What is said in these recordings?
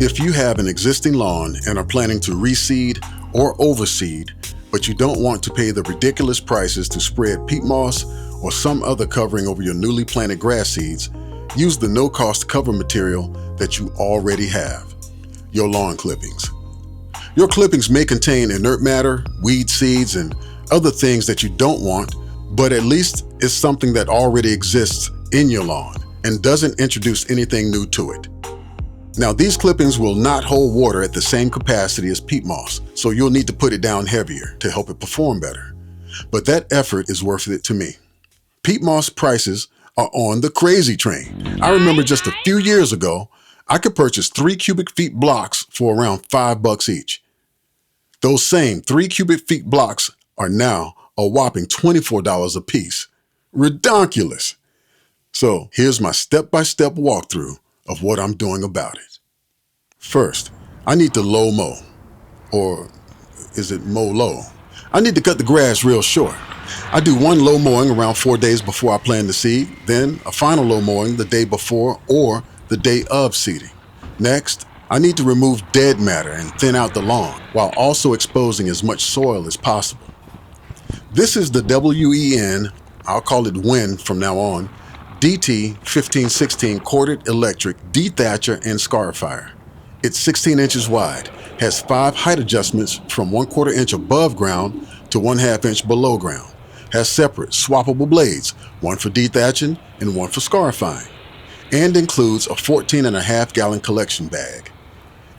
If you have an existing lawn and are planning to reseed or overseed, but you don't want to pay the ridiculous prices to spread peat moss or some other covering over your newly planted grass seeds, use the no-cost cover material that you already have, your lawn clippings. Your clippings may contain inert matter, weed seeds, and other things that you don't want, but at least it's something that already exists in your lawn and doesn't introduce anything new to it. Now, these clippings will not hold water at the same capacity as peat moss, so you'll need to put it down heavier to help it perform better. But that effort is worth it to me. Peat moss prices are on the crazy train. I remember just a few years ago, I could purchase 3 cubic feet blocks for around $5 each. Those same 3 cubic feet blocks are now a whopping $24 a piece. Redonkulous. So here's my step-by-step walkthrough of what I'm doing about it. First, I need to low mow. Or is it mow low? I need to cut the grass real short. I do one low mowing around 4 days before I plant the seed, then a final low mowing the day before or the day of seeding. Next, I need to remove dead matter and thin out the lawn while also exposing as much soil as possible. This is the WEN, I'll call it WEN from now on, DT 1516 corded electric Dethacher and Scarifier. It's 16 inches wide, has 5 height adjustments from 1/4 inch above ground to 1/2 inch below ground, has separate swappable blades, one for dethatching and one for scarifying, and includes a 14.5 gallon collection bag.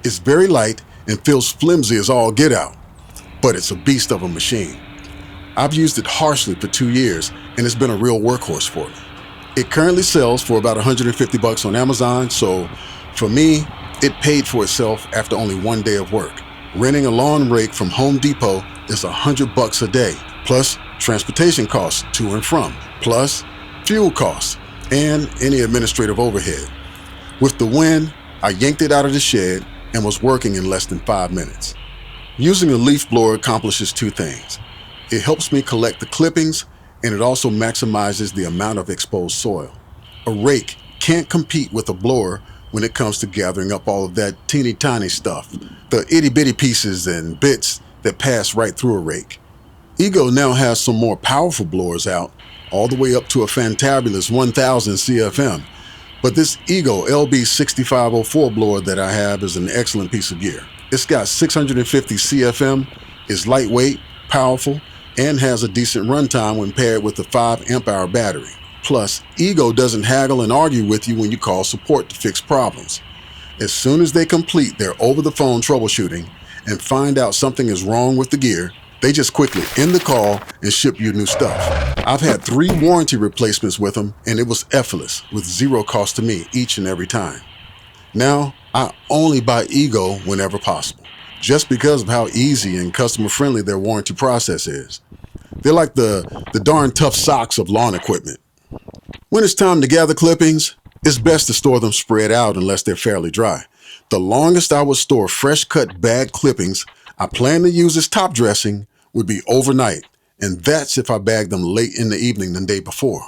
It's very light and feels flimsy as all get out, but it's a beast of a machine. I've used it harshly for 2 years and it's been a real workhorse for me. It currently sells for about $150 on Amazon, so for me, it paid for itself after only 1 day of work. Renting a lawn rake from Home Depot is $100 a day, plus transportation costs to and from, plus fuel costs, and any administrative overhead. With the WEN, I yanked it out of the shed and was working in less than 5 minutes. Using a leaf blower accomplishes 2 things. It helps me collect the clippings, and it also maximizes the amount of exposed soil. A rake can't compete with a blower when it comes to gathering up all of that teeny tiny stuff, the itty bitty pieces and bits that pass right through a rake. Ego now has some more powerful blowers out, all the way up to a fantabulous 1000 CFM, but this Ego LB6504 blower that I have is an excellent piece of gear. It's got 650 CFM, is lightweight, powerful, and has a decent runtime when paired with a 5 amp hour battery. Plus, Ego doesn't haggle and argue with you when you call support to fix problems. As soon as they complete their over-the-phone troubleshooting and find out something is wrong with the gear, they just quickly end the call and ship you new stuff. I've had 3 warranty replacements with them, and it was effortless, with 0 cost to me each and every time. Now, I only buy Ego whenever possible, just because of how easy and customer-friendly their warranty process is. They're like the darn tough socks of lawn equipment. When it's time to gather clippings, it's best to store them spread out unless they're fairly dry. The longest I would store fresh-cut bag clippings I plan to use as top dressing would be overnight, and that's if I bag them late in the evening the day before.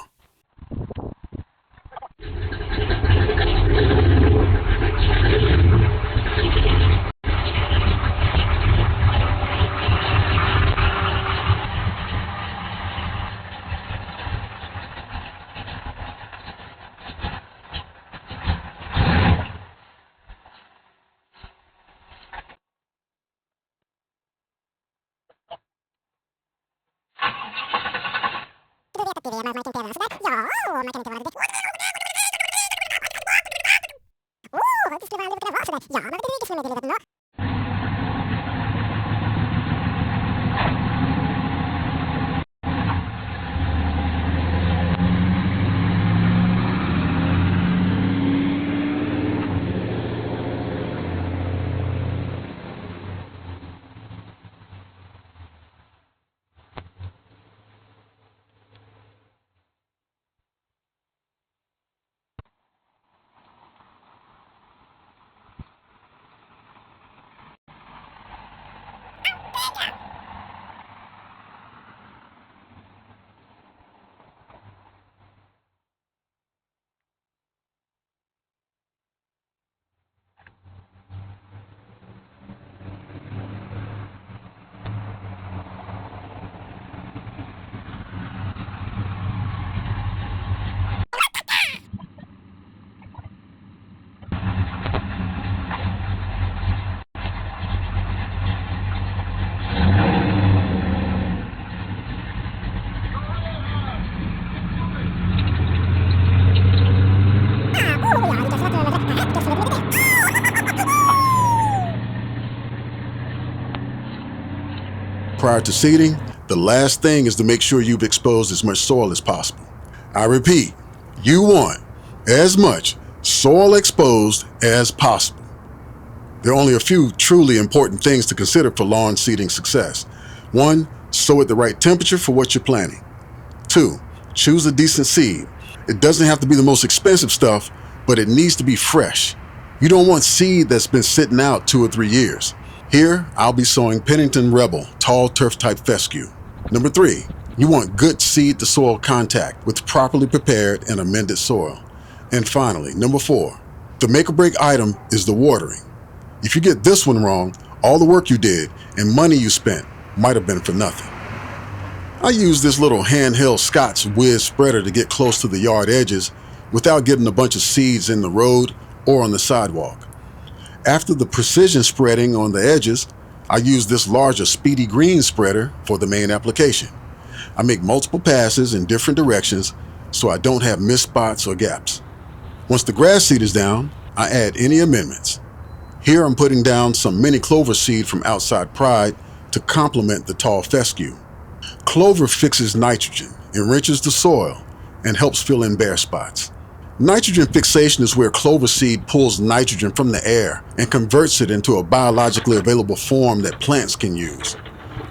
Prior to seeding, the last thing is to make sure you've exposed as much soil as possible. I repeat, you want as much soil exposed as possible. There are only a few truly important things to consider for lawn seeding success. 1, sow at the right temperature for what you're planting. 2, choose a decent seed. It doesn't have to be the most expensive stuff, but it needs to be fresh. You don't want seed that's been sitting out 2 or 3 years. Here, I'll be sowing Pennington Rebels Tall Fescue. Number 3, you want good seed to soil contact with properly prepared and amended soil. And finally, number 4, the make or break item is the watering. If you get this one wrong, all the work you did and money you spent might have been for nothing. I use this little handheld Scott's Wizz spreader to get close to the yard edges without getting a bunch of seeds in the road or on the sidewalk. After the precision spreading on the edges, I use this larger Speedy Green Spreader for the main application. I make multiple passes in different directions so I don't have missed spots or gaps. Once the grass seed is down, I add any amendments. Here I'm putting down some mini clover seed from outside Pride to complement the tall fescue. Clover fixes nitrogen, enriches the soil, and helps fill in bare spots. Nitrogen fixation is where clover seed pulls nitrogen from the air and converts it into a biologically available form that plants can use.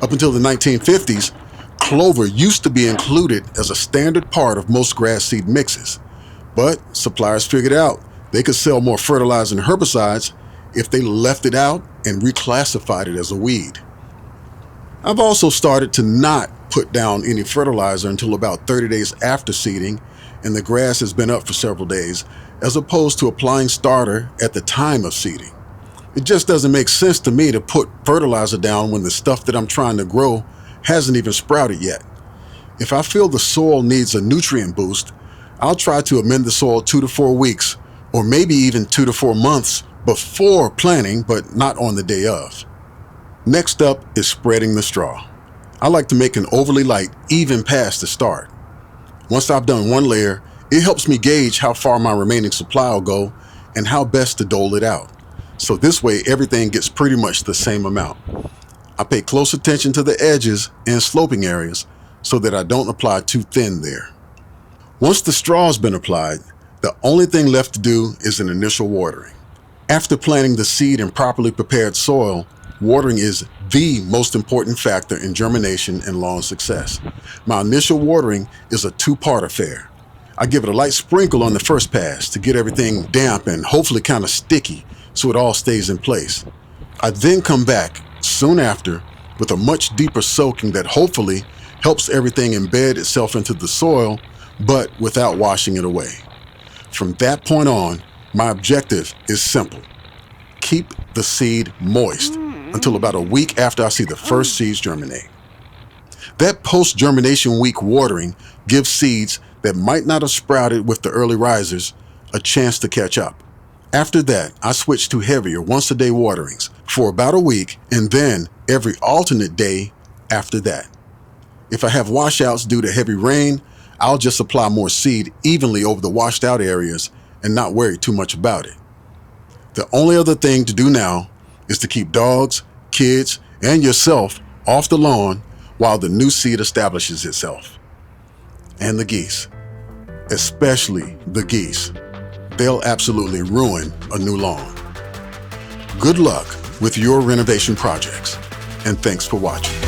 Up until the 1950s, clover used to be included as a standard part of most grass seed mixes, but suppliers figured out they could sell more fertilizer and herbicides if they left it out and reclassified it as a weed. I've also started to not put down any fertilizer until about 30 days after seeding and the grass has been up for several days, as opposed to applying starter at the time of seeding. It just doesn't make sense to me to put fertilizer down when the stuff that I'm trying to grow hasn't even sprouted yet. If I feel the soil needs a nutrient boost, I'll try to amend the soil 2 to 4 weeks, or maybe even 2 to 4 months before planting, but not on the day of. Next up is spreading the straw. I like to make an overly light, even pass to start. Once I've done one layer, it helps me gauge how far my remaining supply will go and how best to dole it out. So this way, everything gets pretty much the same amount. I pay close attention to the edges and sloping areas so that I don't apply too thin there. Once the straw has been applied, the only thing left to do is an initial watering. After planting the seed in properly prepared soil, watering is the most important factor in germination and lawn success. My initial watering is a 2-part affair. I give it a light sprinkle on the first pass to get everything damp and hopefully kind of sticky so it all stays in place. I then come back soon after with a much deeper soaking that hopefully helps everything embed itself into the soil, but without washing it away. From that point on, my objective is simple. Keep the seed moist until about a week after I see the first seeds germinate. That post-germination week watering gives seeds that might not have sprouted with the early risers a chance to catch up. After that, I switch to heavier once-a-day waterings for about a week and then every alternate day after that. If I have washouts due to heavy rain, I'll just apply more seed evenly over the washed out areas and not worry too much about it. The only other thing to do now is to keep dogs, kids, and yourself off the lawn while the new seed establishes itself. And the geese, especially the geese. They'll absolutely ruin a new lawn. Good luck with your renovation projects, and thanks for watching.